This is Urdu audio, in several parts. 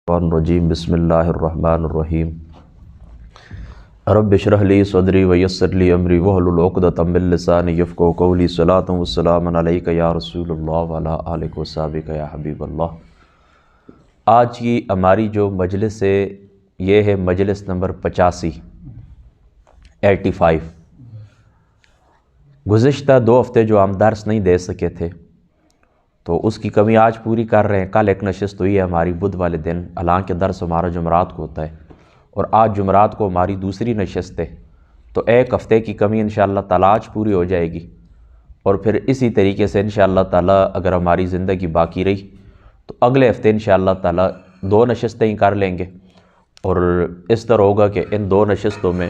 الرجیم بسم اللہ الرحمن الرحیم رب اشرح لی صدری ویسر لی امری واحلل عقدۃ من لسانی یفقہوا قولی صلاۃ وسلام علیک یا رسول اللہ وعلی آلک وصحبک یا حبیب اللہ۔ آج کی ہماری جو مجلس ہے یہ ہے مجلس نمبر 85۔ گزشتہ 2 ہفتے جو ہم درس نہیں دے سکے تھے تو اس کی کمی آج پوری کر رہے ہیں۔ کل ایک نشست ہوئی ہے ہماری بدھ والے دن، حالانکہ درس ہمارا جمعرات کو ہوتا ہے اور آج جمعرات کو ہماری دوسری نشست ہے، تو 1 ہفتے کی کمی انشاءاللہ تعالیٰ آج پوری ہو جائے گی، اور پھر اسی طریقے سے انشاءاللہ تعالیٰ اگر ہماری زندگی باقی رہی تو اگلے ہفتے انشاءاللہ تعالیٰ 2 نشستیں ہی کر لیں گے، اور اس طرح ہوگا کہ ان 2 نشستوں میں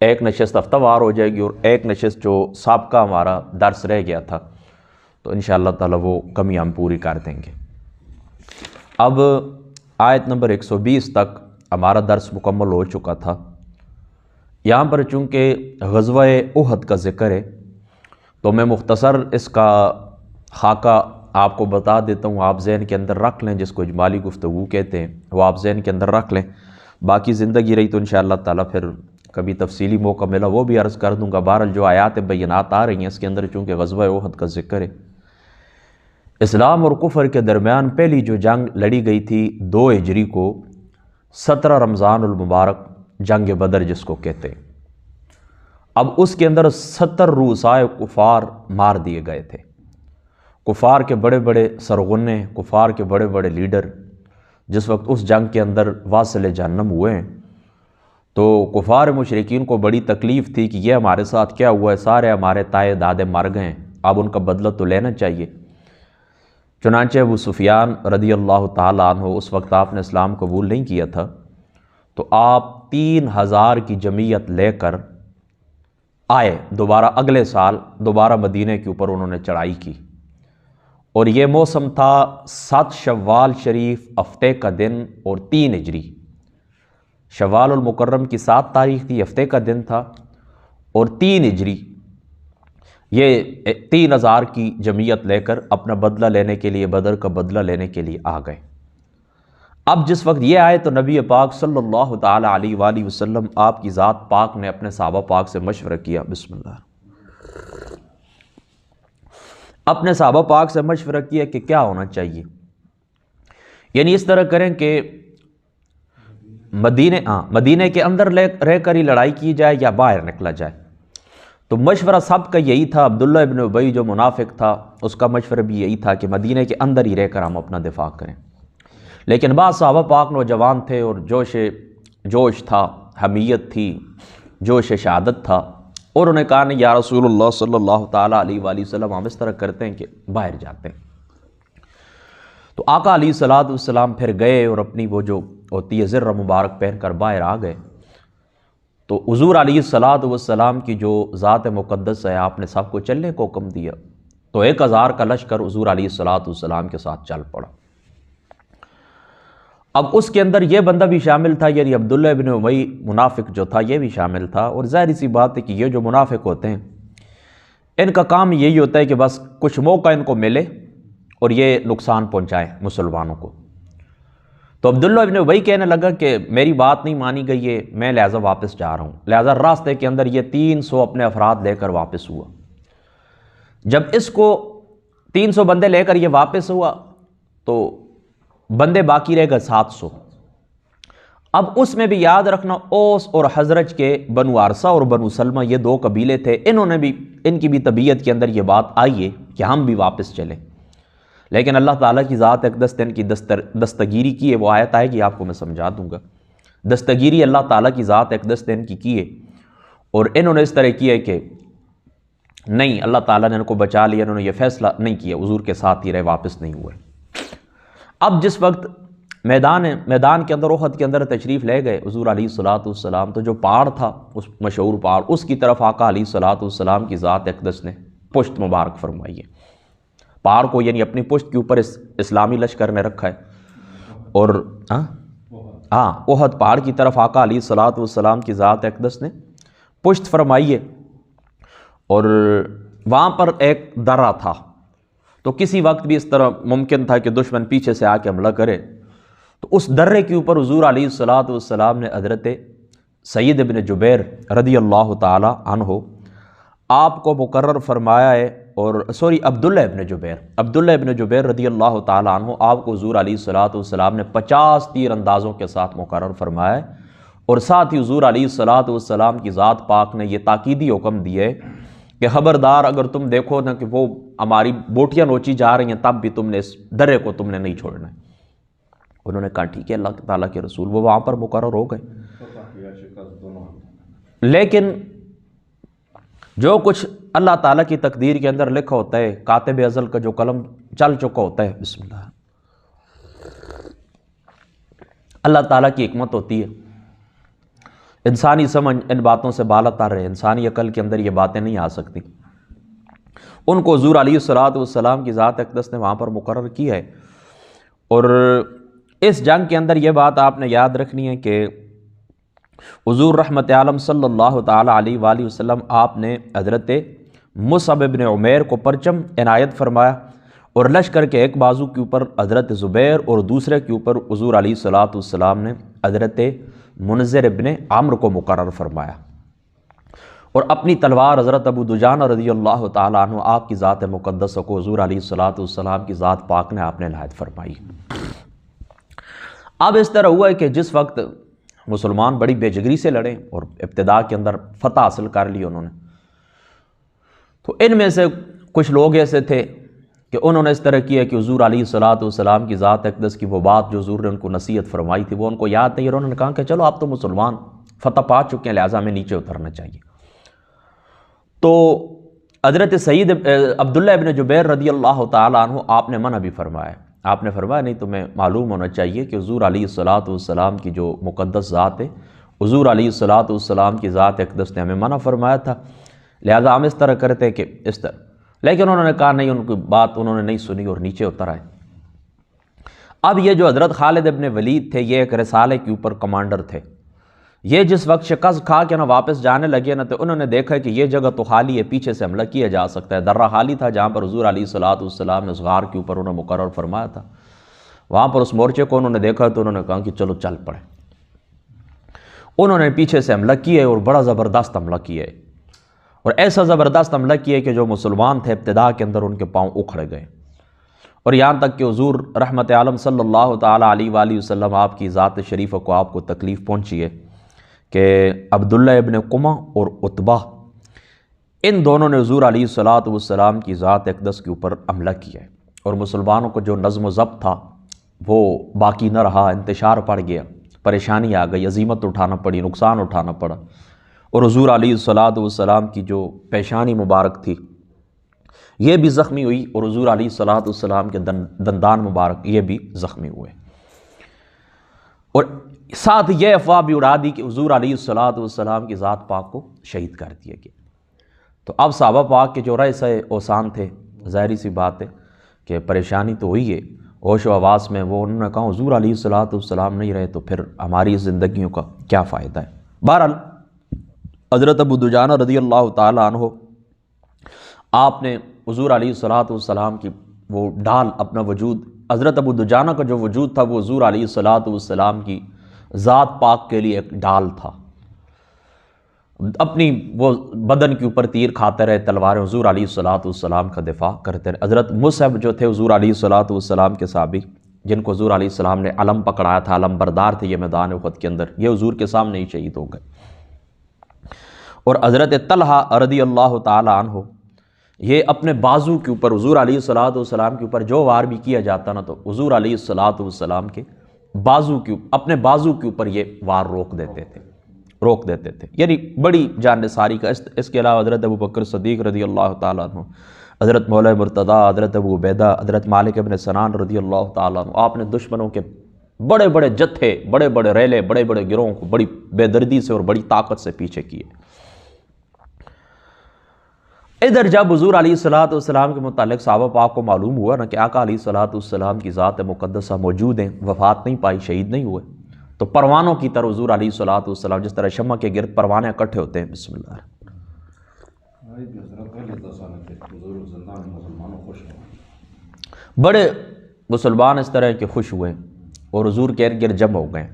ایک نشست ہفتہ وار ہو جائے گی اور ایک نشست جو سابقہ ہمارا درس رہ گیا تھا تو انشاءاللہ تعالیٰ وہ کمی ہم پوری کر دیں گے۔ اب آیت نمبر 120 تک ہمارا درس مکمل ہو چکا تھا۔ یہاں پر چونکہ غزوہ احد کا ذکر ہے تو میں مختصر اس کا خاکہ آپ کو بتا دیتا ہوں، آپ ذہن کے اندر رکھ لیں، جس کو اجمالی گفتگو کہتے ہیں وہ آپ ذہن کے اندر رکھ لیں، باقی زندگی رہی تو انشاءاللہ تعالیٰ پھر کبھی تفصیلی موقع ملا وہ بھی عرض کر دوں گا۔ بہرحال جو آیات بینات آ رہی ہیں اس کے اندر چونکہ غزوہ احد کا ذکر ہے، اسلام اور کفر کے درمیان پہلی جو جنگ لڑی گئی تھی 2 ہجری کو، 17 رمضان المبارک، جنگ بدر جس کو کہتے ہیں۔ اب اس کے اندر 70 رؤسائے کفار مار دیے گئے تھے۔ کفار کے بڑے بڑے سرغنے، کفار کے بڑے بڑے لیڈر جس وقت اس جنگ کے اندر واصل جہنم ہوئے ہیں تو کفار مشرکین کو بڑی تکلیف تھی کہ یہ ہمارے ساتھ کیا ہوا ہے، سارے ہمارے تائے دادے مر گئے ہیں، اب ان کا بدلہ تو لینا چاہیے۔ چنانچہ ابو سفیان رضی اللہ تعالیٰ عنہ، اس وقت آپ نے اسلام قبول نہیں کیا تھا، تو آپ 3000 کی جمعیت لے کر آئے دوبارہ، اگلے سال دوبارہ مدینہ کے اوپر انہوں نے چڑھائی کی، اور یہ موسم تھا 7 شوال شریف ہفتے کا دن اور 3 ہجری۔ شوال المکرم کی 7 تاریخ تھی، ہفتے کا دن تھا، اور 3 ہجری یہ 3000 کی جمعیت لے کر اپنا بدلہ لینے کے لیے، بدر کا بدلہ لینے کے لیے آ گئے۔ اب جس وقت یہ آئے تو نبی پاک صلی اللہ تعالیٰ علیہ وآلہ وسلم، آپ کی ذات پاک نے اپنے صحابہ پاک سے مشورہ کیا، بسم اللہ، اپنے صحابہ پاک سے مشورہ کیا کہ کیا ہونا چاہیے، یعنی اس طرح کریں کہ مدینہ کے اندر رہ کر ہی لڑائی کی جائے یا باہر نکلا جائے۔ تو مشورہ سب کا یہی تھا۔ عبداللہ ابن ابی جو منافق تھا اس کا مشورہ بھی یہی تھا کہ مدینہ کے اندر ہی رہ کر ہم اپنا دفاع کریں، لیکن بعض صحابہ پاک نوجوان تھے اور جوش تھا، حمیت تھی، جوش شہادت تھا، اور انہوں نے کہا نہیں یا رسول اللہ صلی اللہ تعالیٰ علیہ وآلہ وسلم، ہم اس طرح کرتے ہیں کہ باہر جاتے ہیں۔ تو آقا علیہ الصلوۃ والسلام پھر گئے اور اپنی وہ جو ہوتی ہے زر مبارک پہن کر باہر آ گئے۔ تو حضور علیہ الصلوۃ والسلام کی جو ذات مقدس ہے، آپ نے سب کو چلنے کو حکم دیا، تو 1000 کا لشکر حضور علیہ الصلوۃ والسلام کے ساتھ چل پڑا۔ اب اس کے اندر یہ بندہ بھی شامل تھا، یعنی عبداللہ ابن ابی منافق جو تھا یہ بھی شامل تھا، اور ظاہر سی بات ہے کہ یہ جو منافق ہوتے ہیں ان کا کام یہی ہوتا ہے کہ بس کچھ موقع ان کو ملے اور یہ نقصان پہنچائیں مسلمانوں کو۔ تو عبداللہ ابن ابی کہنے لگا کہ میری بات نہیں مانی گئی ہے، میں لہٰذا واپس جا رہا ہوں۔ لہٰذا راستے کے اندر یہ 300 اپنے افراد لے کر واپس ہوا۔ جب اس کو 300 بندے لے کر یہ واپس ہوا تو بندے باقی رہ گئے 700۔ اب اس میں بھی یاد رکھنا اوس اور حضرج کے بنو عرصہ اور بنو سلمہ یہ 2 قبیلے تھے، ان کی بھی طبیعت کے اندر یہ بات آئی ہے کہ ہم بھی واپس چلیں، لیکن اللہ تعالیٰ کی ذات اقدس نے ان کی دستگیری کی ہے، وہ آیت آئے گی آپ کو میں سمجھا دوں گا۔ دستگیری اللہ تعالیٰ کی ذات اقدس نے ان کی ہے، اور انہوں نے اس طرح کیا ہے کہ نہیں، اللہ تعالیٰ نے ان کو بچا لیا، انہوں نے یہ فیصلہ نہیں کیا، حضور کے ساتھ ہی رہے، واپس نہیں ہوئے۔ اب جس وقت میدان کے اندر احد کے اندر تشریف لے گئے حضور علیہ الصلوۃ والسلام، تو جو پہاڑ تھا اس مشہور پہاڑ، اس کی طرف آقا علیہ الصلوۃ والسلام کی ذات اقدس نے پشت مبارک فرمائی ہے۔ پہاڑ کو یعنی اپنی پشت کے اوپر اسلامی لشکر نے رکھا ہے، اور احد پہاڑ کی طرف آقا علیہ الصلوۃ والسلام کی ذات اقدس نے پشت فرمائی ہے، اور وہاں پر ایک درہ تھا، تو کسی وقت بھی اس طرح ممکن تھا کہ دشمن پیچھے سے آ کے حملہ کرے، تو اس درے کے اوپر حضور علیہ الصلوۃ والسلام نے حضرت سعید ابن جبیر رضی اللہ تعالی عنہ آپ کو مقرر فرمایا ہے، اور عبداللہ ابن جبیر رضی اللہ تعالی عنہ آپ کو حضور علیہ الصلوۃ والسلام نے 50 تیر اندازوں کے ساتھ مقرر فرمایا ہے، اور ساتھ ہی حضور علیہ الصلوۃ والسلام کی ذات پاک نے یہ تاکیدی حکم دیے کہ خبردار اگر تم دیکھو نا کہ وہ ہماری بوٹیاں نوچی جا رہی ہیں تب بھی تم نے اس درے کو تم نے نہیں چھوڑنا ہے۔ انہوں نے کہا ٹھیک ہے اللہ تعالیٰ کے رسول، وہ وہاں پر مقرر ہو گئے۔ لیکن جو کچھ اللہ تعالیٰ کی تقدیر کے اندر لکھا ہوتا ہے، کاتب ازل کا جو قلم چل چکا ہوتا ہے، بسم اللہ، اللہ تعالیٰ کی حکمت ہوتی ہے، انسانی سمجھ ان باتوں سے بالا تر ہے، انسانی عقل کے اندر یہ باتیں نہیں آ سکتی۔ ان کو حضور علیہ الصلوۃ والسلام کی ذات اقدس نے وہاں پر مقرر کیا ہے۔ اور اس جنگ کے اندر یہ بات آپ نے یاد رکھنی ہے کہ حضور رحمت عالم صلی اللہ تعالیٰ علیہ وآلہ وسلم آپ نے حضرت مصعب بن عمیر کو پرچم عنایت فرمایا، اور لشکر کے ایک بازو کے اوپر حضرت زبیر اور دوسرے کے اوپر حضور علیہ الصلوۃ والسلام نے حضرت منذر ابن عمرو کو مقرر فرمایا، اور اپنی تلوار حضرت ابو دجانہ رضی اللہ تعالیٰ عنہ آپ کی ذات مقدسہ کو حضور علیہ الصلوۃ والسلام کی ذات پاک نے آپ نے عنایت فرمائی۔ اب اس طرح ہوا ہے کہ جس وقت مسلمان بڑی بے جگری سے لڑے اور ابتدا کے اندر فتح حاصل کر لی انہوں نے، تو ان میں سے کچھ لوگ ایسے تھے کہ انہوں نے اس طرح کیا کہ حضور علیہ الصلوۃ والسلام کی ذات اقدس کی وہ بات جو حضور نے ان کو نصیحت فرمائی تھی وہ ان کو یاد نہیں، اور انہوں نے کہا کہ چلو آپ تو مسلمان فتح پا چکے ہیں، لہٰذا ہمیں نیچے اترنا چاہیے۔ تو حضرت سعید عبداللہ ابن جبیر رضی اللہ تعالیٰ عنہ آپ نے منع بھی فرمایا، آپ نے فرمایا نہیں، تمہیں معلوم ہونا چاہیے کہ حضور علیہ الصلوۃ والسلام کی جو مقدس ذات ہے، حضور علیہ الصلوۃ والسلام کی ذات اقدس نے ہمیں منع فرمایا تھا، لہذا ہم اس طرح کرتے ہیں کہ اس طرح، لیکن انہوں نے کہا نہیں، ان کی بات انہوں نے نہیں سنی اور نیچے اتر آئے۔ اب یہ جو حضرت خالد ابن ولید تھے، یہ ایک رسالے کے اوپر کمانڈر تھے، یہ جس وقت شکست کھا کے نا واپس جانے لگے نا، تو انہوں نے دیکھا کہ یہ جگہ تو خالی ہے، پیچھے سے حملہ کیا جا سکتا ہے، درہ خالی تھا جہاں پر حضور علیہ الصلوۃ والسلام نے اس غار کے اوپر انہوں نے مقرر فرمایا تھا، وہاں پر اس مورچے کو انہوں نے دیکھا تو انہوں نے کہا کہ چلو چل پڑے۔ انہوں نے پیچھے سے حملہ کیا اور بڑا زبردست حملہ کیا، اور ایسا زبردست حملہ کیا کہ جو مسلمان تھے ابتدا کے اندر ان کے پاؤں اکھڑ گئے، اور یہاں تک کہ حضور رحمت عالم صلی اللہ تعالیٰ علیہ وآلہ وسلم آپ کی ذات شریفہ کو آپ کو تکلیف پہنچی ہے کہ عبداللہ ابن قمہ اور عتبہ ان دونوں نے حضور علیہ الصلوۃ والسلام کی ذات اقدس کے اوپر حملہ کیا ہے، اور مسلمانوں کو جو نظم و ضبط تھا وہ باقی نہ رہا، انتشار پڑ گیا، پریشانی آ گئی، عزیمت اٹھانا پڑی، نقصان اٹھانا پڑا، اور حضور علیہ الصلوۃ والسلام کی جو پیشانی مبارک تھی یہ بھی زخمی ہوئی، اور حضور علیہ الصلوۃ والسلام کے دندان مبارک یہ بھی زخمی ہوئے، اور ساتھ یہ افواہ بھی اڑا دی کہ حضور علیہ الصلوۃ والسلام کی ذات پاک کو شہید کر دیا گیا۔ تو اب صحابہ پاک کے جو رئیسے اوسان تھے، ظاہری سی بات ہے کہ پریشانی تو ہوئی ہے، ہوش و حواس میں وہ انہوں نے کہا حضور علیہ الصلوۃ والسلام نہیں رہے تو پھر ہماری زندگیوں کا کیا فائدہ ہے۔ بہرحال حضرت ابو دجانہ رضی اللہ تعالیٰ عنہ آپ نے حضور علیہ الصلوۃ والسلام کی وہ ڈھال اپنا وجود، حضرت ابو دجانہ کا جو وجود تھا وہ حضور علیہ الصلوۃ والسلام کی ذات پاک کے لیے ایک ڈھال تھا، اپنی وہ بدن کے اوپر تیر کھاتے رہے، تلواریں حضور علیہ الصلوۃ والسلام کا دفاع کرتے رہے۔ حضرت مصعب جو تھے حضور علیہ الصلوۃ والسلام کے صحابی، جن کو حضور علیہ السلام نے علم پکڑایا تھا، علم بردار تھے یہ میدان احد کے اندر، یہ حضور کے سامنے ہی شہید ہو گئے۔ اور حضرت طلحہ رضی اللہ تعالی عنہ یہ اپنے بازو کے اوپر حضور علیہ الصلوۃ والسلام کے اوپر جو وار بھی کیا جاتا نا، تو حضور علیہ الصلوۃ والسلام کے بازو کے اپنے بازو کے اوپر یہ وار روک دیتے تھے، یعنی بڑی جان نثاری کا۔ اس کے علاوہ حضرت ابو بکر صدیق رضی اللہ تعالیٰ عنہ، حضرت مولا مرتضیٰ، حضرت ابو عبیدہ، حضرت مالک ابن سنان رضی اللہ تعالیٰ عنہ، آپ نے دشمنوں کے بڑے بڑے جتھے، بڑے بڑے ریلے، بڑے بڑے گروہوں کو بڑی بے دردی سے اور بڑی طاقت سے پیچھے کیے۔ ادھر جب حضور علیہ الصلوۃ والسلام کے متعلق صحابہ پاک کو معلوم ہوا نا کہ آقا علیہ الصلوۃ والسلام کی ذات مقدسہ موجود ہیں، وفات نہیں پائی، شہید نہیں ہوئے، تو پروانوں کی طرح حضور علیہ الصلوۃ والسلام جس طرح شمع کے گرد پروانے اکٹھے ہوتے ہیں، بسم اللہ۔ بڑے مسلمان اس طرح کے خوش ہوئے اور حضور کے ارد گرد جمع ہو گئے۔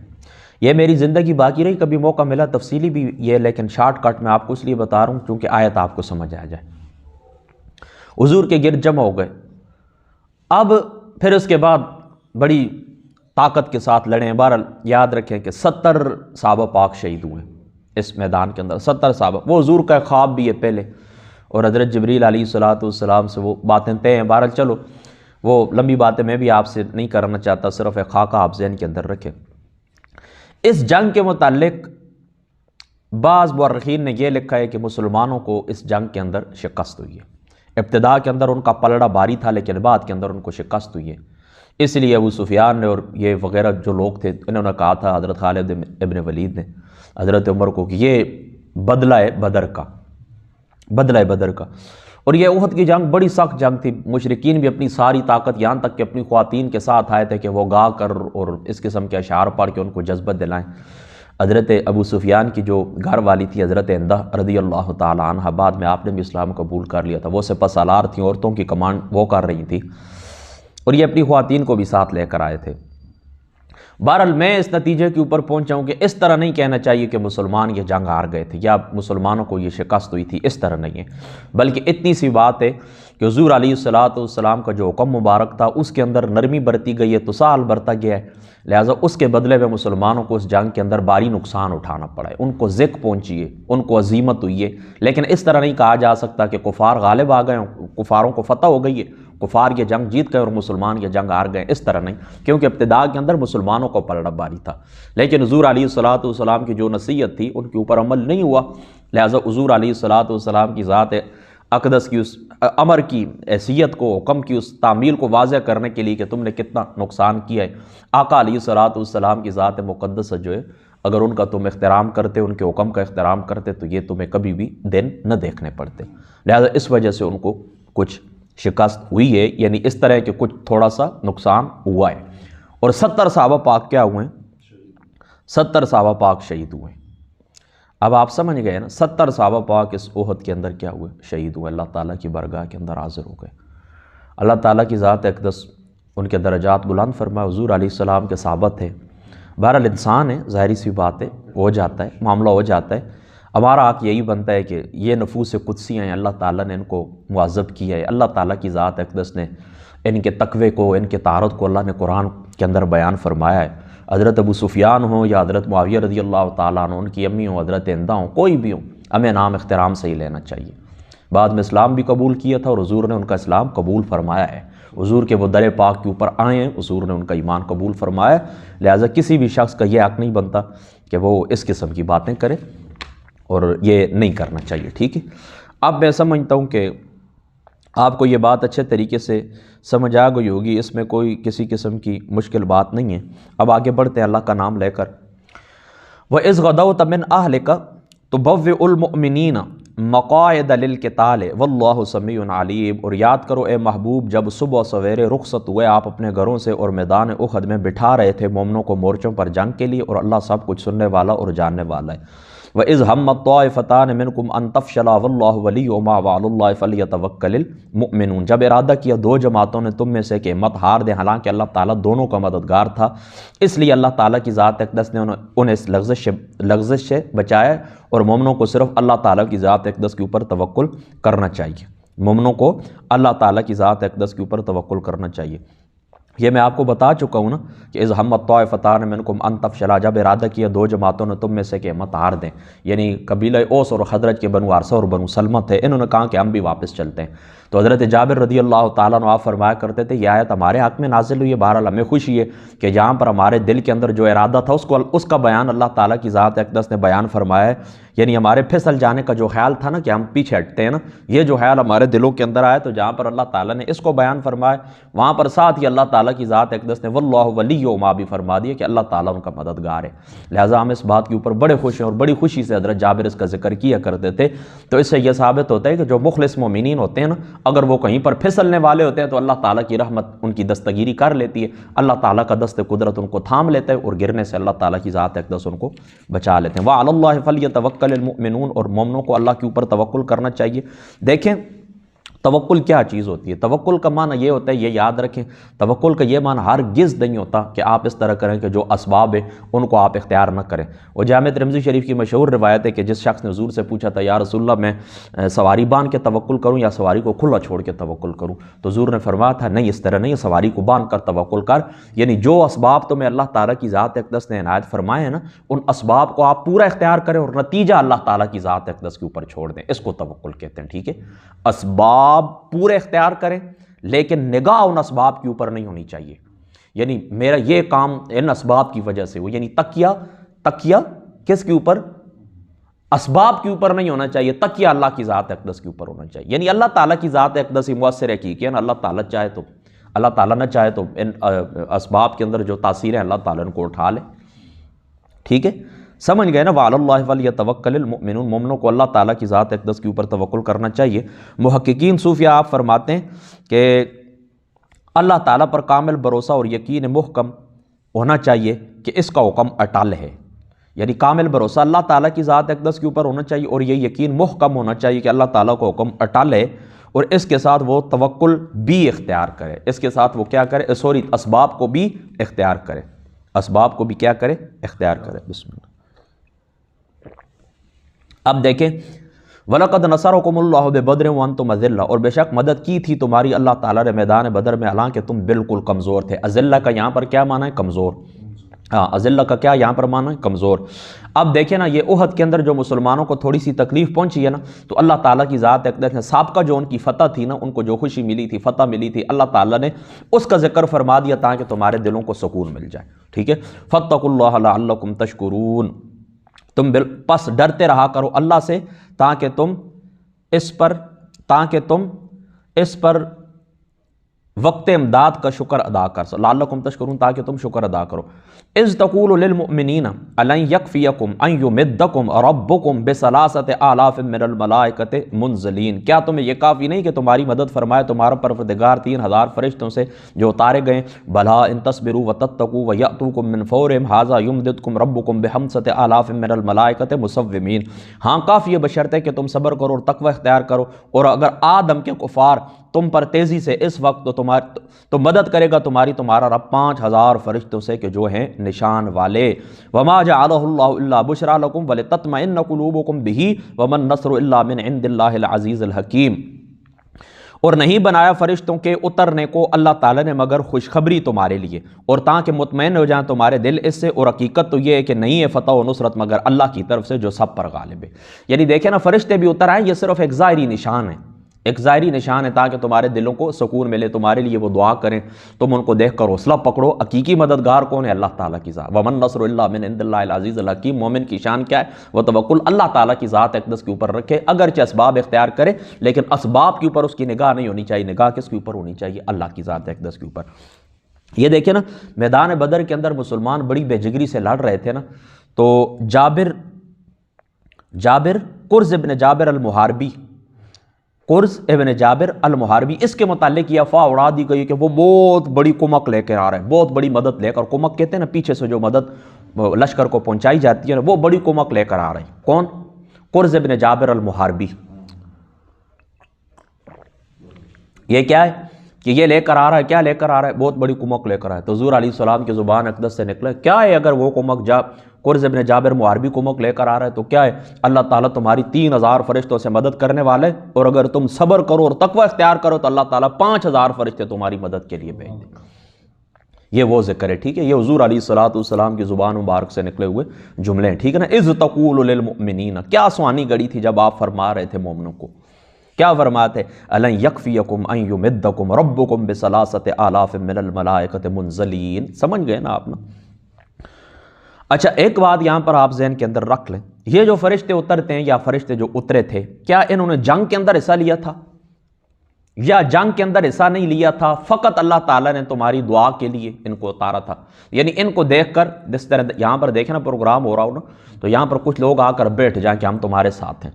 یہ میری زندگی باقی رہی، کبھی موقع ملا تفصیلی بھی یہ، لیکن شارٹ کٹ میں آپ کو اس لیے بتا رہا ہوں کیونکہ آیت آپ کو سمجھ آ جائے۔ حضور کے گرد جمع ہو گئے۔ اب پھر اس کے بعد بڑی طاقت کے ساتھ لڑے ہیں۔ بہرحال یاد رکھیں کہ 70 صحابہ پاک شہید ہوئے اس میدان کے اندر، 70 صحابہ۔ وہ حضور کا خواب بھی ہے پہلے، اور حضرت جبریل علیہ السلام سے وہ باتیں طے ہیں۔ بہرحال چلو وہ لمبی باتیں میں بھی آپ سے نہیں کرنا چاہتا، صرف ایک خاکہ آپ ذہن کے اندر رکھیں۔ اس جنگ کے متعلق بعض مورخین نے یہ لکھا ہے کہ مسلمانوں کو اس جنگ کے اندر شکست ہوئی ہے۔ ابتدا کے اندر ان کا پلڑا باری تھا، لیکن بعد کے اندر ان کو شکست ہوئی ہے۔ اس لیے ابو سفیان نے اور یہ وغیرہ جو لوگ تھے انہوں نے کہا تھا، حضرت خالد ابن ولید نے حضرت عمر کو، کہ یہ بدلہ ہے بدر کا، بدلہ ہے بدر کا۔ اور یہ احد کی جنگ بڑی سخت جنگ تھی۔ مشرکین بھی اپنی ساری طاقت، یہاں تک کہ اپنی خواتین کے ساتھ آئے تھے کہ وہ گا کر اور اس قسم کے اشعار پڑھ کے ان کو جذبت دلائیں۔ حضرت ابو سفیان کی جو گھر والی تھی حضرت ہندہ رضی اللہ تعالیٰ عنہ، بعد میں آپ نے بھی اسلام قبول کر لیا تھا، وہ سپہ سالار تھیں، عورتوں کی کمانڈ وہ کر رہی تھی، اور یہ اپنی خواتین کو بھی ساتھ لے کر آئے تھے۔ بہرحال میں اس نتیجے کے اوپر پہنچا ہوں کہ اس طرح نہیں کہنا چاہیے کہ مسلمان یہ جنگ ہار گئے تھے یا مسلمانوں کو یہ شکست ہوئی تھی، اس طرح نہیں ہے، بلکہ اتنی سی بات ہے کہ حضور علیہ السلام کا جو حکم مبارک تھا اس کے اندر نرمی برتی گئی ہے، تصال برتا گیا ہے، لہٰذا اس کے بدلے میں مسلمانوں کو اس جنگ کے اندر بھاری نقصان اٹھانا پڑا ہے، ان کو ذک پہنچی ہے، ان کو عزیمت ہوئی ہے۔ لیکن اس طرح نہیں کہا جا سکتا کہ کفار غالب آ گئے ہوں، کفاروں کو فتح ہو گئی ہے، کفار یہ جنگ جیت گئے اور مسلمان یہ جنگ ہار گئے، اس طرح نہیں، کیونکہ ابتدا کے اندر مسلمانوں کو پلڑا باری تھا۔ لیکن حضور علیہ السلام کی جو نصیحت تھی ان کے اوپر عمل نہیں ہوا، لہٰذا حضور علیہ السلام کی ذات اقدس کی اس امر کی حیثیت کو، حکم کی اس تعمیل کو واضح کرنے کے لیے کہ تم نے کتنا نقصان کیا ہے، آقا علیہ السلام کی ذات مقدس جو ہے، اگر ان کا تم احترام کرتے، ان کے حکم کا احترام کرتے تو یہ تمہیں کبھی بھی دن نہ دیکھنے پڑتے، لہذا اس وجہ سے ان کو کچھ شکست ہوئی ہے، یعنی اس طرح کہ کچھ تھوڑا سا نقصان ہوا ہے۔ اور 70 صحابہ پاک کیا ہوئے ہیں؟ 70 صحابہ پاک شہید ہوئے ہیں۔ اب آپ سمجھ گئے نا، 70 صحابہ پاک اس احد کے اندر کیا ہوئے؟ شہید ہوئے، اللہ تعالیٰ کی بارگاہ کے اندر حاضر ہو گئے۔ اللہ تعالیٰ کی ذات اقدس ان کے درجات بلند فرمائے۔ حضور علیہ السلام کے صحابہ تھے، بہرحال انسان ہے، ظاہری سی بات ہے، ہو جاتا ہے، معاملہ ہو جاتا ہے۔ ہمارا حق یہی بنتا ہے کہ یہ نفوس قدسی ہیں، اللہ تعالیٰ نے ان کو معذب کیا ہے، اللہ تعالیٰ کی ذات اقدس نے ان کے تقوی کو، ان کے طہارت کو اللہ نے قرآن کے اندر بیان فرمایا ہے۔ حضرت ابو سفیان ہوں یا حضرت معاویہ رضی اللہ تعالیٰ عنہ، ان کی امی ہوں، حضرت ہندہ ہوں، کوئی بھی ہوں، ہمیں نام احترام سے ہی لینا چاہیے۔ بعد میں اسلام بھی قبول کیا تھا اور حضور نے ان کا اسلام قبول فرمایا ہے، حضور کے وہ در پاک کے اوپر آئے ہیں، حضور نے ان کا ایمان قبول فرمایا ہے، لہٰذا کسی بھی شخص کا یہ حق نہیں بنتا کہ وہ اس قسم کی باتیں کرے، اور یہ نہیں کرنا چاہیے، ٹھیک ہے۔ اب میں سمجھتا ہوں کہ آپ کو یہ بات اچھے طریقے سے سمجھ آ گئی ہوگی، اس میں کوئی کسی قسم کی مشکل بات نہیں ہے۔ اب آگے بڑھتے ہیں اللہ کا نام لے کر۔ وَإِذْ غَدَوْتَ مِنْ أَهْلِكَ تُبَوِّئُ الْمُؤْمِنِينَ مَقَاعِدَ لِلْقِتَالِ وَاللَّهُ سَمِيعٌ عَلِيمٌ، اور یاد کرو اے محبوب جب صبح سویرے رخصت ہوئے آپ اپنے گھروں سے اور میدان احد میں بٹھا رہے تھے مومنوں کو مورچوں پر جنگ کے لیے، اور اللہ سب کچھ سننے والا اور جاننے والا ہے۔ وَإِذْ هَمَّتْ طَائِفَتَانِ مِنْكُمْ أَن تَفْشَلَا وَاللَّهُ وَلِيُّهُمَا وَعَلَى اللَّهِ فَلْيَتَوَكَّلِ الْمُؤْمِنُونَ، جب ارادہ کیا دو جماعتوں نے تم میں سے کہ ہمت ہار دیں، حالانکہ اللہ تعالیٰ دونوں کا مددگار تھا، اس لیے اللہ تعالیٰ کی ذات اقدس نے انہیں اس لغزش سے بچایا، اور مومنوں کو صرف اللہ تعالیٰ کی ذات اقدس کے اوپر توکل کرنا چاہیے، مومنوں کو اللہ تعالیٰ کی ذات اقدس کے اوپر توکل کرنا چاہیے۔ یہ میں آپ کو بتا چکا ہوں نا کہ اذ ہمت طائفتان منکم ان تفشلا، جب ارادہ کیا دو جماعتوں نے تم میں سے کہ ہمت ہار دیں، یعنی قبیلہ اوس اور خزرج کے بنو حارثہ اور بنو سلمہ تھے، انہوں نے کہا کہ ہم بھی واپس چلتے ہیں، تو حضرت جابر رضی اللہ تعالیٰ عنہ آپ فرمایا کرتے تھے یہ آیت ہمارے حق میں نازل ہوئی ہے، بہرحال ہمیں خوشی ہے کہ جہاں پر ہمارے دل کے اندر جو ارادہ تھا اس کا بیان اللہ تعالیٰ کی ذات اقدس نے بیان فرمایا ہے، یعنی ہمارے پھسل جانے کا جو خیال تھا نا کہ ہم پیچھے ہٹتے ہیں نا، یہ جو خیال ہمارے دلوں کے اندر آیا، تو جہاں پر اللہ تعالیٰ نے اس کو بیان فرمایا وہاں پر ساتھ ہی اللہ تعالیٰ کی ذات اقدس نے واللہ ولیہما بھی فرما دیا کہ اللہ تعالیٰ ان کا مددگار ہے، لہٰذا ہم اس بات کے اوپر بڑے خوش ہیں اور بڑی خوشی سے حضرت جابر اس کا ذکر کیا کرتے تھے۔ تو اس سے یہ ثابت ہوتا ہے کہ جو مخلص مومنین ہوتے ہیں نا، اگر وہ کہیں پر پھسلنے والے ہوتے ہیں تو اللہ تعالیٰ کی رحمت ان کی دستگیری کر لیتی ہے، اللہ تعالیٰ کا دست قدرت ان کو تھام لیتا ہے اور گرنے سے اللہ تعالیٰ کی ذات اقدس ان کو بچا لیتے ہیں۔ وَعَلَى اللَّهِ فَلْيَتَوَكَّلِ الْمُؤْمِنُونَ، اور مومنوں کو اللہ کے اوپر توکل کرنا چاہیے۔ دیکھیں توکل کیا چیز ہوتی ہے؟ توکل کا معنی یہ ہوتا ہے، یہ یاد رکھیں، توکل کا یہ معنی ہرگز نہیں ہوتا کہ آپ اس طرح کریں کہ جو اسباب ہیں ان کو آپ اختیار نہ کریں۔ وہ جامع ترمذی شریف کی مشہور روایت ہے کہ جس شخص نے حضور سے پوچھا تھا یا رسول اللہ میں سواری باندھ کے توکل کروں یا سواری کو کھلا چھوڑ کے توکل کروں، تو حضور نے فرمایا تھا نہیں، اس طرح نہیں، سواری کو باندھ کر توکل کر، یعنی جو اسباب تمہیں اللہ تعالیٰ کی ذات اقدس نے عنایت فرمائے ہیں نا، ان اسباب کو آپ پورا اختیار کریں اور نتیجہ اللہ تعالیٰ کی ذات اقدس کے اوپر چھوڑ دیں، اس کو توکل کہتے ہیں، ٹھیک ہے؟ اسباب پورے اختیار کریں لیکن نگاہ ان اسباب کے اوپر نہیں ہونی چاہیے، یعنی میرا یہ کام ان اسباب کی وجہ سے ہو، یعنی تکیہ کس کے اوپر؟ اسباب کے اوپر نہیں ہونا چاہیے، تکیہ اللہ کی ذات اقدس کے اوپر ہونا چاہیے، یعنی اللہ تعالیٰ کی ذات اقدس ہی مؤثر حقیقی ہے نا، اللہ تعالیٰ نہ چاہے تو ان اسباب کے اندر جو تاثیر ہیں اللہ تعالیٰ ان کو اٹھا لے، ٹھیک ہے؟ سمجھ گئے نا؟ وعلی اللہ فلیتوکل المؤمنون، مومنوں کو اللہ تعالیٰ کی ذات اقدس کے اوپر توکل کرنا چاہیے۔ محققین صوفیہ آپ فرماتے ہیں کہ اللہ تعالیٰ پر کامل بھروسہ اور یقین محکم ہونا چاہیے کہ اس کا حکم اٹل ہے، یعنی کامل بھروسہ اللہ تعالیٰ کی ذات اقدس کے اوپر ہونا چاہیے اور یہ یقین محکم ہونا چاہیے کہ اللہ تعالیٰ کو حکم اٹل ہے، اور اس کے ساتھ وہ توکل بھی اختیار کرے، اس کے ساتھ وہ کیا کرے؟ اسباب کو بھی اختیار کرے، اسباب کو بھی کیا کرے؟ اختیار کرے۔ بسم اللہ۔ اب دیکھیں وَلَقَدْ نَصَرَكُمُ اللَّهُ بِبَدْرٍ وَأَنْتُمْ أَذِلَّةٌ، اور بے شک مدد کی تھی تمہاری اللہ تعالیٰ نے میدان بدر میں حالانکہ تم بالکل کمزور تھے۔ اذلہ کا یہاں پر کیا معنی ہے؟ کمزور۔ ہاں، اذلہ کا کیا یہاں پر معنی ہے؟ کمزور۔ اب دیکھیں نا، یہ احد کے اندر جو مسلمانوں کو تھوڑی سی تکلیف پہنچی ہے نا، تو اللہ تعالیٰ کی ذات اقدس نے سابقہ جو ان کی فتح تھی نا، ان کو جو خوشی ملی تھی، فتح ملی تھی، اللہ تعالیٰ نے اس کا ذکر فرما دیا تاکہ تمہارے دلوں کو سکون مل جائے، ٹھیک ہے؟ فَاتَّقُوا اللَّهَ لَعَلَّكُمْ تَشْكُرُونَ، تم پس ڈرتے رہا کرو اللہ سے تاکہ تم اس پر وقت امداد کا شکر ادا کر سکو، لعلکم تشکرون، تاکہ تم شکر ادا کرو۔ اذ تقول للمؤمنین الن یکفیکم ان یمدکم ربکم بثلاثۃ آلاف من الملائکۃ منزلین، کیا تمہیں یہ کافی نہیں کہ تمہاری مدد فرمائے تمہارا پروردگار 3000 فرشتوں سے جو اتارے گئے؟ بھلا ان تصبروا وتتقوا ویأتوکم من فورہم ھذا یمددکم ربکم بخمسۃ آلاف من الملائکۃ مسومین، ہاں کافی ہے بشرطے کہ تم صبر کرو اور تقوی اختیار کرو، اور اگر آدم کے کفار تم پر تیزی سے اس وقت تو مدد کرے گا تمہارا رب 5000 فرشتوں سے کہ جو ہیں نشان والے۔ وما جعلہ اللہ الا بشرا لکم ولتطمئن قلوبکم بہ وما النصر الا من عند اللہ العزیز الحکیم، اور نہیں بنایا فرشتوں کے اترنے کو اللہ تعالیٰ نے مگر خوشخبری تمہارے لیے، اور تاکہ مطمئن ہو جائیں تمہارے دل اس سے، اور حقیقت تو یہ ہے کہ نہیں ہے فتح و نصرت مگر اللہ کی طرف سے جو سب پر غالب ہے۔ یعنی دیکھیں نا، فرشتے بھی اتر آئیں، یہ صرف ایک ظاہری نشان ہے، ایک ظاہری نشان ہے تاکہ تمہارے دلوں کو سکون ملے، تمہارے لیے وہ دعا کریں، تم ان کو دیکھ کر حوصلہ پکڑو۔ حقیقی مددگار کون ہے؟ اللہ تعالیٰ کی ذات۔ وَمَن نَصْرُ إِلَّا مِنْ عِنْدِ اللَّهِ الْعَزِيزِ الْحَكِيمِ، مومن کی شان کیا ہے؟ وہ توکل اللہ تعالیٰ کی ذات اقدس کے اوپر رکھے، اگرچہ اسباب اختیار کرے لیکن اسباب کے اوپر اس کی نگاہ نہیں ہونی چاہیے، نگاہ کس کے اوپر ہونی چاہیے؟ اللہ کی ذات اقدس کے اوپر۔ یہ دیکھیں نا، میدان بدر کے اندر مسلمان بڑی بے جگری سے لڑ رہے تھے نا، تو قرز ابن جابر المحاربی، قرز ابن جابر المحاربی، اس کے متعلق یہ افواہ اڑا دی گئی کہ وہ بہت بڑی کمک لے کر آ رہا ہے، بہت بڑی مدد لے کر، کمک کہتے ہیں نا پیچھے سے جو مدد لشکر کو پہنچائی جاتی ہے نا، وہ بڑی کمک لے کر آ رہا ہے۔ کون؟ قرز ابن جابر المحاربی۔ یہ کیا ہے کہ یہ لے کر آ رہا ہے، کیا لے کر آ رہا ہے؟ بہت بڑی کمک لے کر آیا۔ تو حضور علیہ السلام کی زبان اقدس سے نکلا، کیا ہے اگر وہ کمک قرز ابن جابر محاربی کمک لے کر آ رہا ہے تو کیا ہے؟ اللہ تعالیٰ تمہاری 3000 فرشتوں سے مدد کرنے والے، اور اگر تم صبر کرو اور تقوی اختیار کرو تو اللہ تعالیٰ 5000 فرشتے تمہاری مدد کے لیے بھیج دے گا۔ یہ وہ ذکر ہے، ٹھیک ہے؟ یہ حضور علیہ السلام کی زبان مبارک سے نکلے ہوئے جملے ہیں، ٹھیک ہے نا؟ اذ تقول للمؤمنین، کیا سوانی گڑی تھی جب آپ فرما رہے تھے مومنوں کو، کیا فرماتے؟ الن یکفیکم ان یمدکم ربکم بثلاثۃ آلاف من الملائکۃ منزلین، سمجھ گئے نا آپ نا؟ اچھا، ایک بات یہاں پر آپ ذہن کے اندر رکھ لیں، یہ جو فرشتے اترتے ہیں یا فرشتے جو اترے تھے، کیا انہوں نے جنگ کے اندر حصہ لیا تھا یا جنگ کے اندر حصہ نہیں لیا تھا؟ فقط اللہ تعالیٰ نے تمہاری دعا کے لیے ان کو اتارا تھا۔ یعنی ان کو دیکھ کر جس طرح یہاں پر دیکھیں نا پروگرام ہو رہا ہو نا، تو یہاں پر کچھ لوگ آ کر بیٹھ جائیں کہ ہم تمہارے ساتھ ہیں،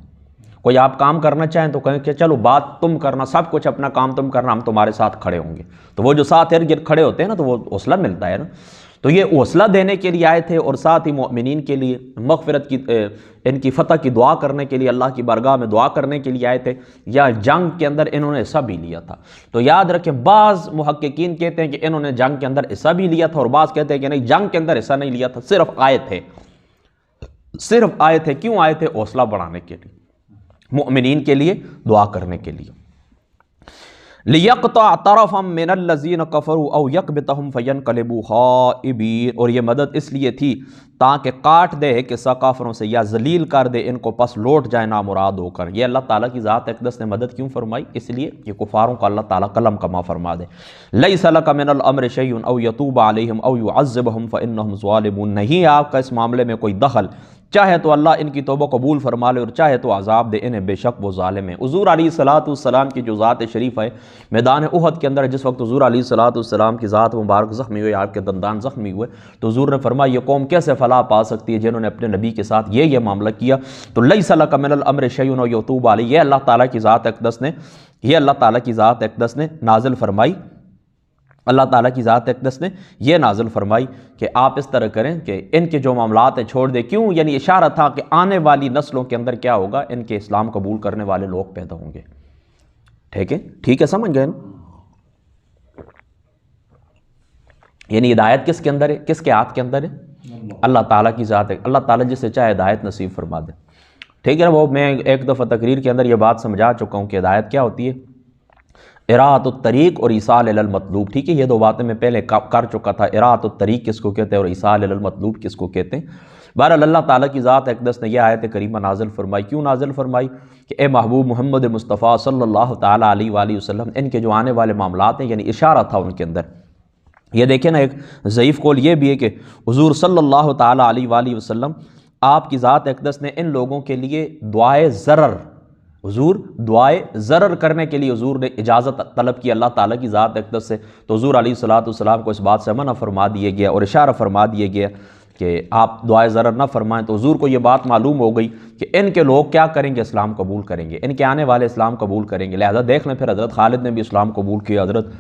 کوئی آپ کام کرنا چاہیں تو کہیں کہ چلو بات تم کرنا، سب کچھ اپنا کام تم کرنا، ہم تمہارے ساتھ کھڑے ہوں گے، تو وہ جو ساتھ ارد گرد کھڑے ہوتے ہیں نا تو وہ حوصلہ ملتا ہے نا۔ تو یہ حوصلہ دینے کے لیے آئے تھے اور ساتھ ہی مومنین کے لیے مغفرت کی ان کی فتح کی دعا کرنے کے لیے اللہ کی بارگاہ میں دعا کرنے کے لیے آئے تھے، یا جنگ کے اندر انہوں نے حصہ بھی لیا تھا؟ تو یاد رکھیں، بعض محققین کہتے ہیں کہ انہوں نے جنگ کے اندر حصہ بھی لیا تھا، اور بعض کہتے ہیں کہ نہیں، جنگ کے اندر حصہ نہیں لیا تھا، صرف آئے تھے۔ صرف آئے تھے، کیوں آئے تھے؟ حوصلہ بڑھانے کے لیے، مومنین کے لیے دعا کرنے کے لیے۔ لِيَقْطَعْ طَرَفًا مِّنَ الَّذِينَ كَفَرُوا أَوْ يَكْبِتَهُمْ فَيَنْقَلِبُوا خَائِبِينَ، اور یہ مدد اس لیے تھی تاکہ کاٹ دے قصہ کافروں سے یا ذلیل کر دے ان کو، پس لوٹ جائے نامراد ہو کر۔ یہ اللہ تعالیٰ کی ذات اقدس نے مدد کیوں فرمائی؟ اس لیے کہ کفاروں کو اللہ تعالیٰ قلم کما فرما دے۔ لَيْسَ لَكَ مِنَ الْأَمْرِ شَيْءٌ أَوْ يَتُوبَ عَلَيْهِمْ أَوْ يُعَذِّبَهُمْ فَإِنَّهُمْ ظَالِمُونَ، نہیں آپ کا اس معاملے میں کوئی دخل، چاہے تو اللہ ان کی توبہ قبول فرما لے اور چاہے تو عذاب دے انہیں، بے شک وہ ظالم ہیں۔ حضور علیہ السلام کی جو ذات شریف ہے، میدان احد کے اندر جس وقت حضور علیہ السلام کی ذات مبارک زخمی ہوئی، آپ کے دندان زخمی ہوئے، تو حضور نے فرمایا یہ قوم کیسے فلاح پا سکتی ہے جنہوں نے اپنے نبی کے ساتھ یہ معاملہ کیا؟ تو لیس لک من الامر شیء أو یتوب علیہ، یہ اللہ تعالیٰ کی ذات اقدس نے نازل فرمائی، اللہ تعالیٰ کی ذات اقدس نے یہ نازل فرمائی کہ آپ اس طرح کریں کہ ان کے جو معاملات ہیں چھوڑ دیں۔ کیوں؟ یعنی اشارہ تھا کہ آنے والی نسلوں کے اندر کیا ہوگا، ان کے اسلام قبول کرنے والے لوگ پیدا ہوں گے۔ ٹھیک ہے، سمجھ گئے نا؟ یعنی ہدایت کس کے اندر ہے؟ کس کے ہاتھ کے اندر ہے؟ اللہ تعالیٰ کی ذات ہے۔ اللہ تعالیٰ جسے چاہے ہدایت نصیب فرما دے۔ ٹھیک ہے نا؟ وہ میں ایک دفعہ تقریر کے اندر یہ بات سمجھا چکا ہوں کہ ہدایت کیا ہوتی ہے، اراۃ الطریق اور ایصال الی المطلوب۔ ٹھیک ہے، یہ دو باتیں میں پہلے کر چکا تھا، اراۃ الطریق کس کو کہتے ہیں اور ایصال الی المطلوب کس کو کہتے ہیں۔ بہرحال اللہ تعالیٰ کی ذات اقدس نے یہ آیت کریمہ نازل فرمائی۔ کیوں نازل فرمائی؟ کہ اے محبوب محمد مصطفیٰ صلی اللہ تعالیٰ علیہ وآلہ وسلم، ان کے جو آنے والے معاملات ہیں، یعنی اشارہ تھا ان کے اندر۔ یہ دیکھیں نا، ایک ضعیف قول یہ بھی ہے کہ حضور صلی اللہ تعالیٰ علیہ وآلہ وسلم، آپ کی ذات اقدس نے ان لوگوں کے لیے دعائے ضرر، حضور دعائے ضرر کرنے کے لیے حضور نے اجازت طلب کی اللہ تعالیٰ کی ذات اقدس سے، تو حضور علیہ السلام کو اس بات سے منع فرما دیا گیا اور اشارہ فرما دیا گیا کہ آپ دعائے ضرر نہ فرمائیں۔ تو حضور کو یہ بات معلوم ہو گئی کہ ان کے لوگ کیا کریں گے، اسلام قبول کریں گے، ان کے آنے والے اسلام قبول کریں گے، لہذا دیکھ لیں پھر حضرت خالد نے بھی اسلام قبول کیا، حضرت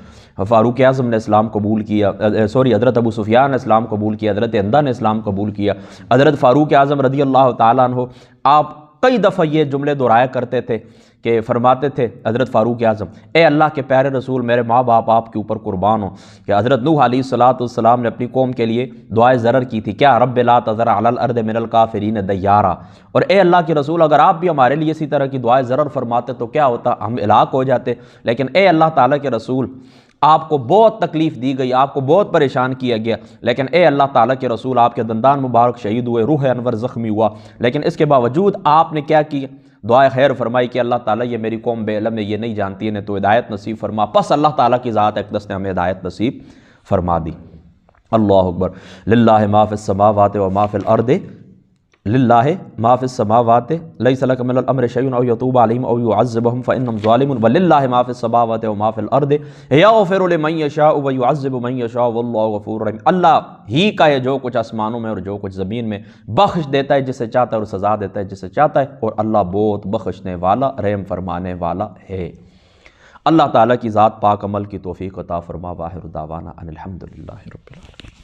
فاروق اعظم نے اسلام قبول کیا، حضرت ابو سفیان نے اسلام قبول کیا، حضرت ہندہ نے اسلام قبول کیا، حضرت فاروق اعظم رضی اللہ تعالیٰ عنہ، آپ کئی دفعہ یہ جملے دہرایا کرتے تھے کہ فرماتے تھے حضرت فاروق اعظم، اے اللہ کے پیارے رسول، میرے ماں باپ آپ کے اوپر قربان ہوں، کہ حضرت نوح علیہ السلام نے اپنی قوم کے لیے دعائے ضرر کی تھی، کیا رب لا تذر علی الارض من الکافرین دیارا، اور اے اللہ کے رسول اگر آپ بھی ہمارے لیے اسی طرح کی دعائے ضرر فرماتے تو کیا ہوتا، ہم ہلاک ہو جاتے، لیکن اے اللہ تعالیٰ کے رسول آپ کو بہت تکلیف دی گئی، آپ کو بہت پریشان کیا گیا، لیکن اے اللہ تعالیٰ کے رسول آپ کے دندان مبارک شہید ہوئے، روح انور زخمی ہوا، لیکن اس کے باوجود آپ نے کیا کیا، دعائے خیر فرمائی کہ اللہ تعالیٰ یہ میری قوم بے علم ہے، یہ نہیں جانتی ہے، تو ہدایت نصیب فرما۔ پس اللہ تعالیٰ کی ذات اقدس نے ہمیں ہدایت نصیب فرما دی۔ اللہ اکبر۔ للہ ما فی السماوات و ما فی الارض، للہ ما فی السماوات لیس لک من الامر شیء او یتوب علیہم او یعذبہم فانہم ظالمون وللہ ما فی السماوات و ما فی الارض یغفر لمن یشاء و یعذب من یشاء واللہ غفور رحیم۔ اللہ ہی کا ہے جو کچھ آسمانوں میں اور جو کچھ زمین میں، بخش دیتا ہے جسے چاہتا ہے اور سزا دیتا ہے جسے چاہتا ہے، اور اللہ بہت بخشنے والا رحم فرمانے والا ہے۔ اللہ تعالیٰ کی ذات پاک عمل کی توفیق عطا فرما۔ واخر دعوانا ان الحمد للہ رب العالمین۔